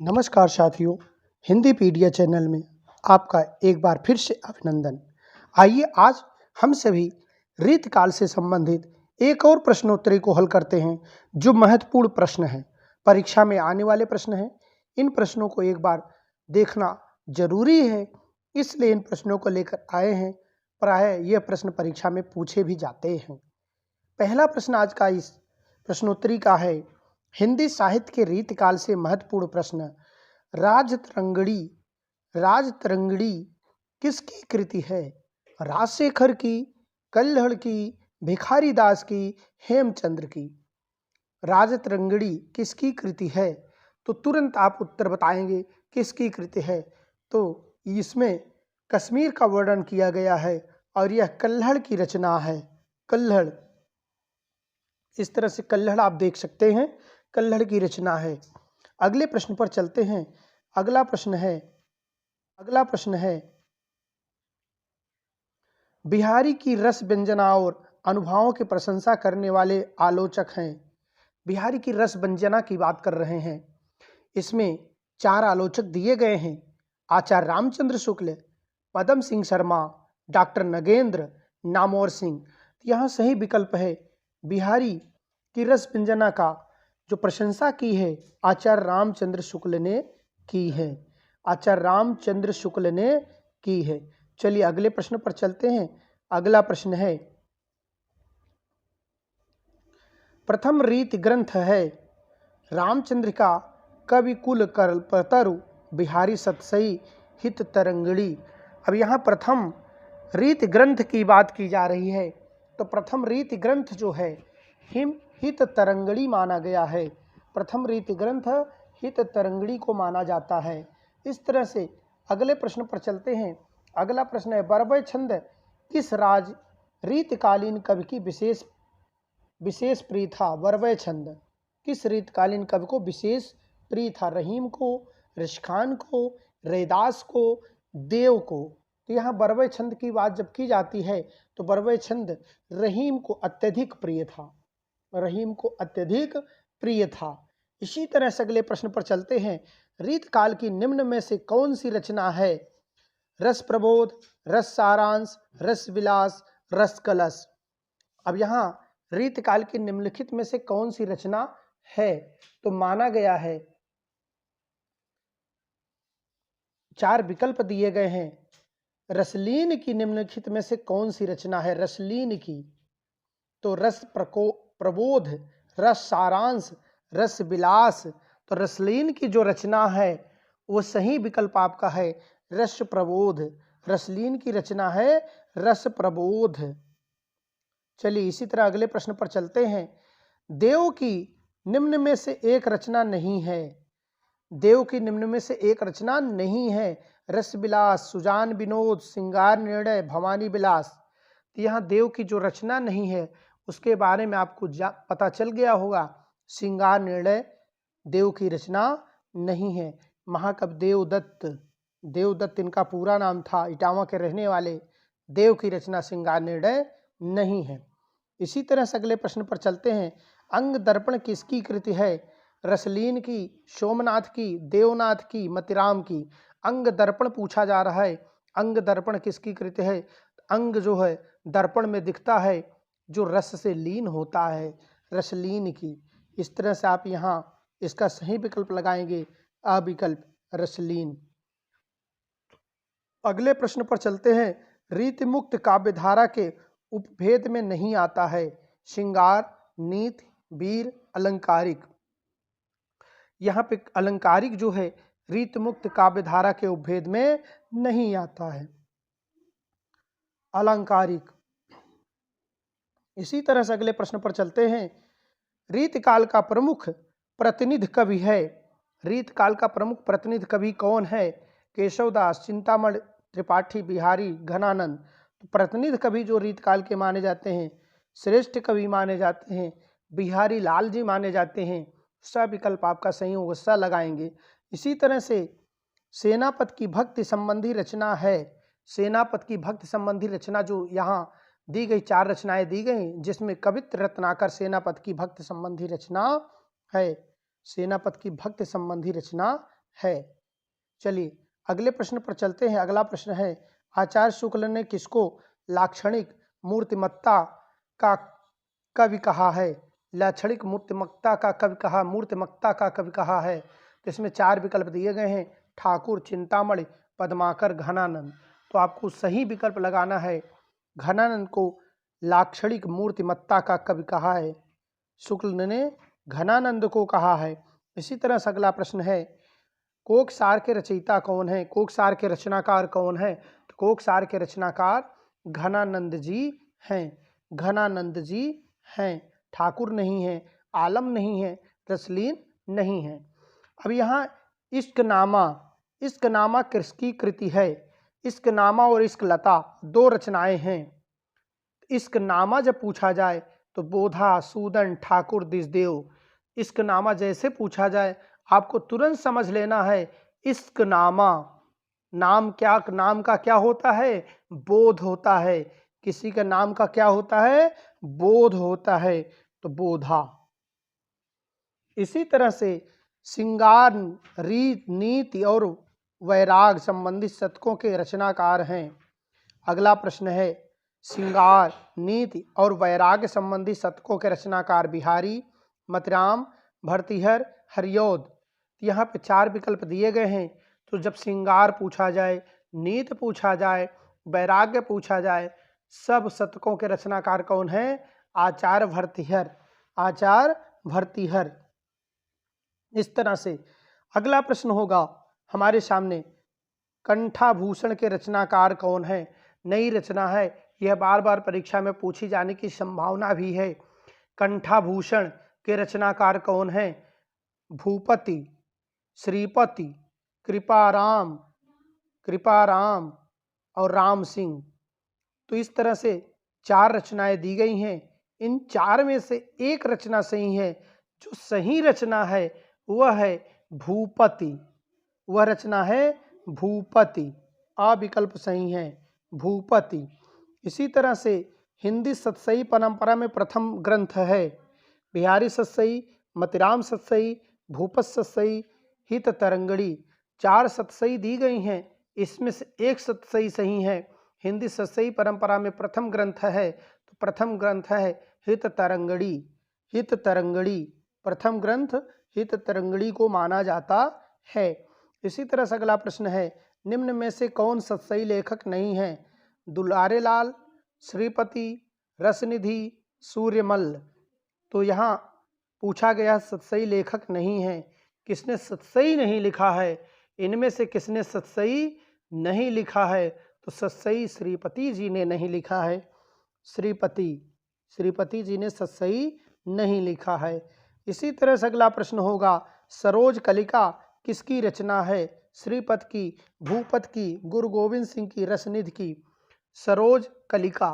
नमस्कार साथियों, हिंदी पीडिया चैनल में आपका एक बार फिर से अभिनंदन। आइए आज हम सभी रीतकाल से संबंधित एक और प्रश्नोत्तरी को हल करते हैं, जो महत्वपूर्ण प्रश्न है, परीक्षा में आने वाले प्रश्न हैं। इन प्रश्नों को एक बार देखना जरूरी है, इसलिए इन प्रश्नों को लेकर आए हैं। प्रायः यह प्रश्न परीक्षा में पूछे भी जाते हैं। पहला प्रश्न आज का इस प्रश्नोत्तरी का है, हिंदी साहित्य के रीतकाल से महत्वपूर्ण प्रश्न, राजतरंगिणी किसकी कृति है? राजशेखर की, कल्हड़ की, भिखारी दास की, हेमचंद्र की। राजतरंगिणी किसकी कृति है? तो तुरंत आप उत्तर बताएंगे किसकी कृति है। तो इसमें कश्मीर का वर्णन किया गया है और यह कल्हड़ की रचना है। कल्हड़, इस तरह से कल्हड़ आप देख सकते हैं, कल्हड़ की रचना है। अगले प्रश्न पर चलते हैं। अगला प्रश्न है बिहारी की रस व्यंजना और अनुभवों की प्रशंसा करने वाले आलोचक हैं। बिहारी की रस व्यंजना की बात कर रहे हैं। इसमें 4 आलोचक दिए गए हैं, आचार्य रामचंद्र शुक्ल, पदम सिंह शर्मा, डॉक्टर नगेंद्र, नामवर सिंह। यहाँ सही विकल्प है, बिहारी की रस व्यंजना का जो प्रशंसा की है आचार्य रामचंद्र शुक्ल ने की है। आचार्य रामचंद्र शुक्ल ने की है। चलिए अगले प्रश्न पर चलते हैं। अगला प्रश्न है, प्रथम रीति ग्रंथ है रामचंद्र का कवि कुल कल्पतरु बिहारी सतसई हित तरंगिणी। अब यहाँ प्रथम रीति ग्रंथ की बात की जा रही है, तो प्रथम रीति ग्रंथ जो है हित तरंगिणी माना गया है। प्रथम रीति ग्रंथ हित तरंगिणी को माना जाता है। इस तरह से अगले प्रश्न पर चलते हैं। अगला प्रश्न है, बरबय छंद किस राज रीतकालीन कवि की विशेष प्रिय था? बरबय छंद किस रीतकालीन कवि को विशेष प्रिय था? रहीम को, रिशखान को, रैदास को, देव को। तो यहाँ बरबय छंद की बात जब की जाती है तो बरबय छंद रहीम को अत्यधिक प्रिय था। रहीम को अत्यधिक प्रिय था। इसी तरह से अगले प्रश्न पर चलते हैं। रीतकाल की निम्न में से कौन सी रचना है? रस प्रबोध, रस सारांश, रस विलास, रस कलश। अब यहाँ रीतकाल की निम्नलिखित में से कौन सी रचना है? तो माना गया है, 4 विकल्प दिए गए हैं। रसलीन की निम्नलिखित में से कौन सी रचना है? रसलीन की, तो रस प्रबोध, रस सारांश, रस विलास। तो रसलीन की जो रचना है वो सही विकल्प आपका है रस प्रबोध। रसलीन की रचना है रस प्रबोध। चलिए इसी तरह अगले प्रश्न पर चलते हैं। देव की निम्न में से एक रचना नहीं है। देव की निम्न में से एक रचना नहीं है। रस विलास, सुजान विनोद, श्रृंगार निर्णय, भवानी विलास। तो यहाँ देव की जो रचना नहीं है उसके बारे में आपको पता चल गया होगा। श्रृंगार निर्णय देव की रचना नहीं है। महाकवि देवदत्त इनका पूरा नाम था, इटावा के रहने वाले। देव की रचना श्रृंगार निर्णय नहीं है। इसी तरह से अगले प्रश्न पर चलते हैं। अंग दर्पण किसकी कृति है? रसलीन की, सोमनाथ की, देवनाथ की, मतिराम की। अंग दर्पण पूछा जा रहा है। अंग दर्पण किसकी कृति है? अंग जो है दर्पण में दिखता है, जो रस से लीन होता है, रसलीन की। इस तरह से आप यहाँ इसका सही विकल्प लगाएंगे, अ विकल्प रसलीन। अगले प्रश्न पर चलते हैं। रीतिमुक्त काव्यधारा के उपभेद में नहीं आता है। श्रृंगार, नीति, वीर, अलंकारिक। यहाँ पे अलंकारिक जो है रीतिमुक्त काव्यधारा के उपभेद में नहीं आता है, अलंकारिक। इसी तरह से अगले प्रश्न पर चलते हैं। रीतकाल का प्रमुख प्रतिनिधि कवि है। रीतकाल का प्रमुख प्रतिनिधि कवि कौन है? केशवदास, चिंतामण त्रिपाठी, बिहारी, घनानंद। तो प्रतिनिधि कवि जो रीतकाल के माने जाते हैं, श्रेष्ठ कवि माने जाते हैं, बिहारी लाल जी माने जाते हैं। स विकल्प आपका सही होगा, स लगाएंगे। इसी तरह से सेनापति की भक्ति संबंधी रचना है। सेनापति की भक्ति संबंधी रचना जो यहाँ दी गई, 4 रचनाएं दी गई, जिसमें कवित्र रत्नाकर सेनापति की भक्ति संबंधी रचना है। सेनापति की भक्ति संबंधी रचना है। चलिए अगले प्रश्न पर चलते हैं। अगला प्रश्न है, आचार्य शुक्ल ने किसको लाक्षणिक मूर्तिमत्ता का कवि कहा है? लाक्षणिक मूर्तिमत्ता का कवि कहा, मूर्तिमत्ता का कवि कहा है। तो इसमें 4 विकल्प दिए गए हैं, ठाकुर, चिंतामणि, पद्माकर, घनानंद। तो आपको सही विकल्प लगाना है। घनानंद को लाक्षणिक मूर्तिमत्ता का कवि कहा है, शुक्ल ने घनानंद को कहा है। इसी तरह से अगला प्रश्न है, कोकसार के रचयिता कौन है? कोकसार के रचनाकार कौन है? तो कोकसार के रचनाकार घनानंद जी हैं। घनानंद जी हैं, ठाकुर नहीं है, आलम नहीं है, रसलीन नहीं है। अब यहाँ इश्कनामा किसकी कृति है? इश्कनामा और इश्कलता 2 रचनाएं हैं। इश्कनामा जब पूछा जाए तो बोधा, सूदन, ठाकुर, दिसदेव। इश्कनामा जैसे पूछा जाए आपको तुरंत समझ लेना है, इश्कनामा नाम का क्या होता है? बोध होता है। किसी का नाम का क्या होता है? बोध होता है, तो बोधा। इसी तरह से श्रृंगार, रीत, नीति और वैराग संबंधित शतकों के रचनाकार हैं। अगला प्रश्न है, श्रृंगार, नीति और वैराग्य संबंधी शतकों के रचनाकार बिहारी, मतराम, भर्तृहर, हरिऔध। यहाँ पे 4 विकल्प दिए गए हैं। तो जब श्रृंगार पूछा जाए, नीति पूछा जाए, वैराग्य पूछा जाए, सब शतकों के रचनाकार कौन है? आचार्य भर्तृहर। आचार्य भर्तृहर। इस तरह से अगला प्रश्न होगा हमारे सामने, कंठाभूषण के रचनाकार कौन है? नई रचना है, यह बार बार परीक्षा में पूछी जाने की संभावना भी है। कंठाभूषण के रचनाकार कौन है? भूपति, श्रीपति, कृपाराम और राम सिंह। तो इस तरह से 4 रचनाएं दी गई हैं। इन 4 में से एक रचना सही है। जो सही रचना है वह है भूपति। वह रचना है भूपति। आ विकल्प सही है, भूपति। इसी तरह से हिंदी सतसई परंपरा में प्रथम ग्रंथ है बिहारी सतसई, मतिराम सतसई, भूपत सतसई, हित तरंगड़ी। 4 सतसई दी गई हैं, इसमें से एक सतसई सही है। हिंदी सतसई परंपरा में प्रथम ग्रंथ है, तो प्रथम ग्रंथ है हित तरंगड़ी। हित तरंगड़ी प्रथम ग्रंथ हित तरंगड़ी को माना जाता है। इसी तरह से अगला प्रश्न है, निम्न में से कौन सतसई लेखक नहीं है? दुलारेलाल, श्रीपति, रसनिधि, सूर्यमल। तो यहाँ पूछा गया सतसई लेखक नहीं है। किसने सतसई नहीं लिखा है? इनमें से किसने सतसई नहीं लिखा है? तो सतसई श्रीपति जी ने नहीं लिखा है। श्रीपति जी ने सतसई नहीं लिखा है। इसी तरह से अगला प्रश्न होगा, सरोज कलिका किसकी रचना है? श्रीपत की, भूपत की, गुरु गोविंद सिंह की, रसनिधि की। सरोज कलिका,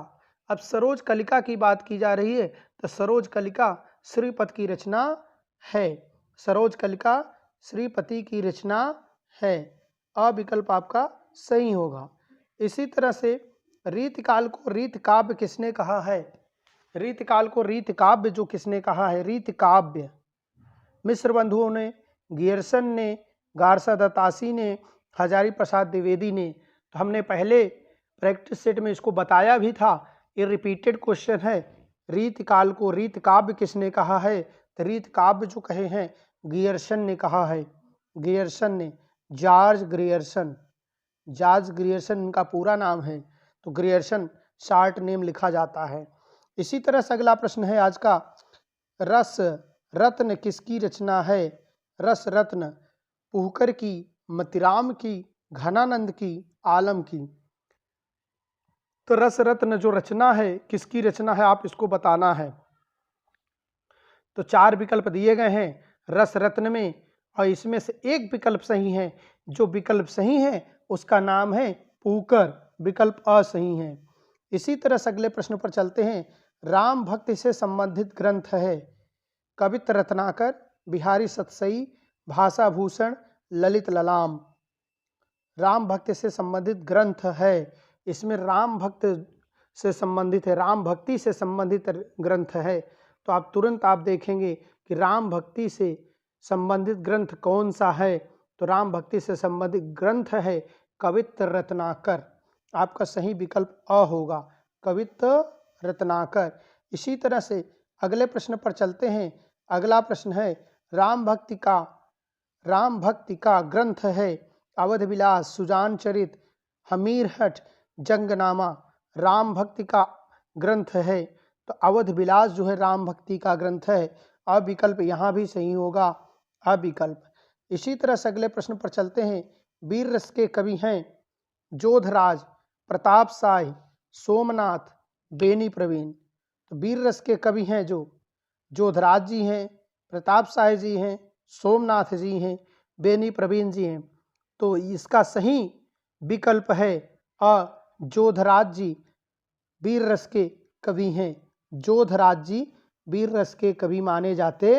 अब सरोज कलिका की बात की जा रही है, तो सरोज कलिका श्रीपत की रचना है। सरोज कलिका श्रीपति की रचना है। अ विकल्प आपका सही होगा। इसी तरह से रीतकाल को रीत काव्य किसने कहा है? रीतकाल को रीत काव्य जो किसने कहा है? रीत काव्य मिश्र बंधुओं ने, गियर्सन ने, गारसा दत्तासी ने, हजारी प्रसाद द्विवेदी ने। तो हमने पहले प्रैक्टिस सेट में इसको बताया भी था, ये रिपीटेड क्वेश्चन है। रीतकाल को रीत काव्य किसने कहा है? तो रीत काव्य जो कहे हैं गियर्सन ने कहा है। गियर्सन ने, जॉर्ज ग्रियर्सन। जॉर्ज ग्रियर्सन इनका पूरा नाम है, तो ग्रियर्सन शॉर्ट नेम लिखा जाता है। इसी तरह से अगला प्रश्न है आज का, रस रत्न किसकी रचना है? रस रत्न पुहकर की, मतिराम की, घनानंद की, आलम की। तो रस रत्न जो रचना है किसकी रचना है, आप इसको बताना है। तो 4 विकल्प दिए गए हैं रस रत्न में, और इसमें से एक विकल्प सही है। जो विकल्प सही है उसका नाम है पुहकर, विकल्प असही है। इसी तरह से अगले प्रश्न पर चलते हैं, राम भक्ति से संबंधित ग्रंथ है कवित्र रत्नाकर, बिहारी सतसई, भाषा भूषण, ललित ललाम। राम भक्ति से संबंधित ग्रंथ है, इसमें राम भक्त से संबंधित है, राम भक्ति से संबंधित ग्रंथ है। तो आप तुरंत आप देखेंगे कि राम भक्ति से संबंधित ग्रंथ कौन सा है, तो राम भक्ति से संबंधित ग्रंथ है कवित्त रत्नाकर। आपका सही विकल्प अ होगा, कवित्त रत्नाकर। इसी तरह से अगले प्रश्न पर चलते हैं। अगला प्रश्न है राम भक्ति का ग्रंथ है अवध विलास, सुजान चरित, हमीरहठ, जंगनामा। राम भक्ति का ग्रंथ है तो अवध विलास जो है राम भक्ति का ग्रंथ है। अविकल्प यहाँ भी सही होगा, अविकल्प। इसी तरह से अगले प्रश्न पर चलते हैं। वीर रस के कवि हैं जोधराज, प्रताप शाही, सोमनाथ, बेनी प्रवीण। तो वीर रस के कवि हैं जो जोधराज जी हैं, प्रताप शाही जी हैं, सोमनाथ जी हैं, बेनी प्रवीण जी हैं। तो इसका सही विकल्प है अ, जोधराज जी वीर रस के कवि हैं। जोधराज जी वीर रस के कवि माने जाते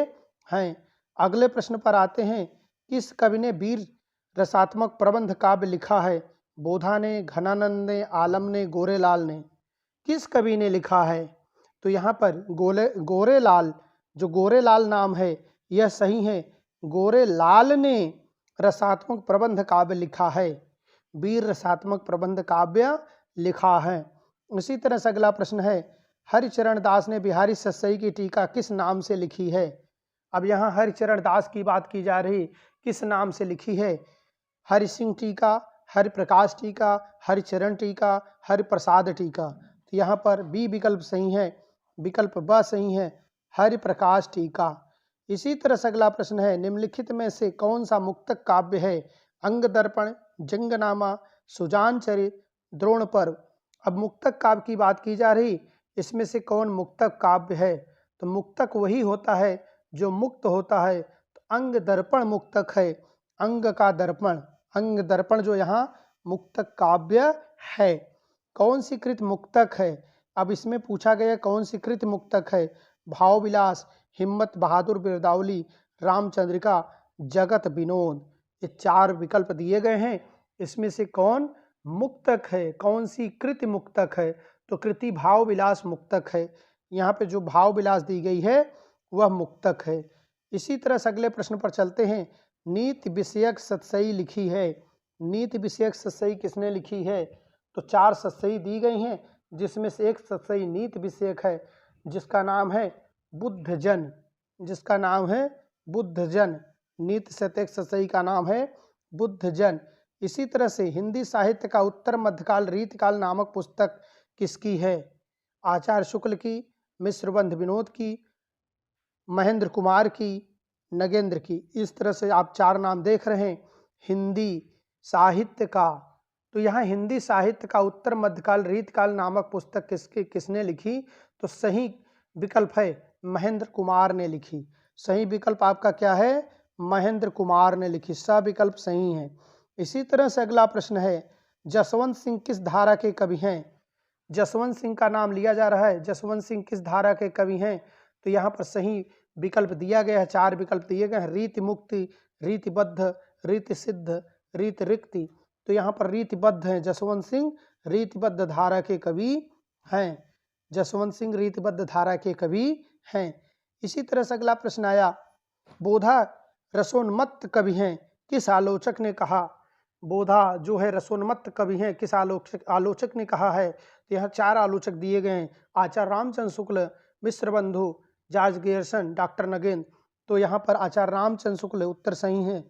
हैं। अगले प्रश्न पर आते हैं। किस कवि ने वीर रसात्मक प्रबंध काव्य लिखा है? बोधा ने, घनानंद ने, आलम ने, गोरेलाल ने। किस कवि ने लिखा है? तो यहाँ पर गोरेलाल, जो गोरेलाल नाम है यह सही है। गोरेलाल ने रसात्मक प्रबंध काव्य लिखा है, वीर रसात्मक प्रबंध काव्य लिखा है। इसी तरह से अगला प्रश्न है हरिचरण दास ने बिहारी सतसई की टीका किस नाम से लिखी है? अब यहाँ हरिचरण दास की बात की जा रही, किस नाम से लिखी है? हरि सिंह टीका, हरि प्रकाश टीका, हरिचरण टीका, हरि प्रसाद टीका। तो यहाँ पर बी विकल्प सही है, विकल्प ब सही है, हरि प्रकाश टीका। इसी तरह से अगला प्रश्न है निम्नलिखित में से कौन सा मुक्तक काव्य है? अंग दर्पण, जंगनामा, सुजान चरित, द्रोण पर्व। अब मुक्तक काव्य की बात की जा रही, इसमें से कौन मुक्तक काव्य है? तो मुक्तक वही होता है जो मुक्त होता है। तो अंग दर्पण मुक्तक है, अंग का दर्पण, अंग दर्पण जो यहाँ मुक्तक काव्य है। कौन सी कृत मुक्तक है? अब इसमें पूछा गया कौन सी कृत मुक्तक है? भाव विलास, हिम्मत बहादुर बिरदावली, रामचंद्रिका, जगत विनोद। ये चार विकल्प दिए गए हैं, इसमें से कौन मुक्तक है, कौन सी कृति मुक्तक है? तो कृति भाव विलास मुक्तक है। यहाँ पे जो भाव विलास दी गई है वह मुक्तक है। इसी तरह से अगले प्रश्न पर चलते हैं। नीति विषयक सतसई लिखी है, नीति विषयक सतसई किसने लिखी है? तो चार सतसई दी गई हैं, जिसमें से एक सतसई नीति विषयक है, जिसका नाम है बुद्धजन, जिसका नाम है बुद्धजन। नीति शतक सतसई का नाम है बुद्धजन। इसी तरह से हिंदी साहित्य का उत्तर मध्यकाल रीतिकाल नामक पुस्तक किसकी है? आचार्य शुक्ल की, मिश्रबंध विनोद की, महेंद्र कुमार की, नगेंद्र की। इस तरह से आप चार नाम देख रहे हैं हिंदी साहित्य का। तो यहाँ हिंदी साहित्य का उत्तर मध्यकाल रीतिकाल नामक पुस्तक किसने लिखी? तो सही विकल्प है महेंद्र कुमार ने लिखी। सही विकल्प आपका क्या है? महेंद्र कुमार ने लिखी, सा विकल्प सही है। इसी तरह से अगला प्रश्न है जसवंत सिंह किस धारा के कवि हैं? जसवंत सिंह का नाम लिया जा रहा है, जसवंत सिंह किस धारा के कवि हैं? तो यहाँ पर सही विकल्प दिया गया है, चार विकल्प दिए गए हैं। रीति मुक्ति, रीतिबद्ध, रीति सिद्ध, रीति रिक्ति। तो यहाँ पर रीतिबद्ध हैं, जसवंत सिंह रीतिबद्ध धारा के कवि हैं, जसवंत सिंह रीतिबद्ध धारा के कवि हैं। इसी तरह से अगला प्रश्न आया बोधा रसोन्मत्त कवि हैं, किस आलोचक ने कहा? बोधा जो है रसोन्मत्त कवि हैं, किस आलोचक ने कहा है? तो यहाँ चार आलोचक दिए गए हैं, आचार्य रामचंद्र शुक्ल, मिश्र बंधु, जॉर्ज गियर्सन, डॉक्टर नगेंद्र। तो यहाँ पर आचार्य रामचंद्र शुक्ल उत्तर सही है।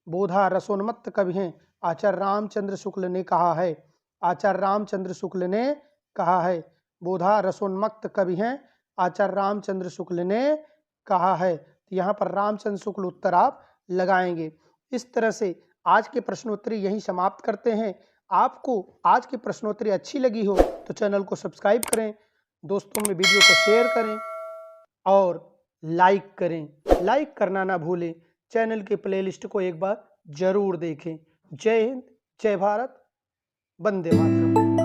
बोधा रसोन्मत्त कवि हैं, आचार्य रामचंद्र शुक्ल ने कहा है, आचार्य रामचंद्र शुक्ल ने कहा है। बोधा रसोन्मत्त कवि हैं, आचार्य रामचंद्र शुक्ल ने कहा है। तो यहाँ पर रामचंद्र शुक्ल उत्तर आप लगाएंगे। इस तरह से आज के प्रश्नोत्तरी यहीं समाप्त करते हैं। आपको आज की प्रश्नोत्तरी अच्छी लगी हो तो चैनल को सब्सक्राइब करें, दोस्तों में वीडियो को शेयर करें और लाइक करें। लाइक करना ना भूलें। चैनल के प्लेलिस्ट को एक बार जरूर देखें। जय हिंद, जय भारत, वंदे मातरम।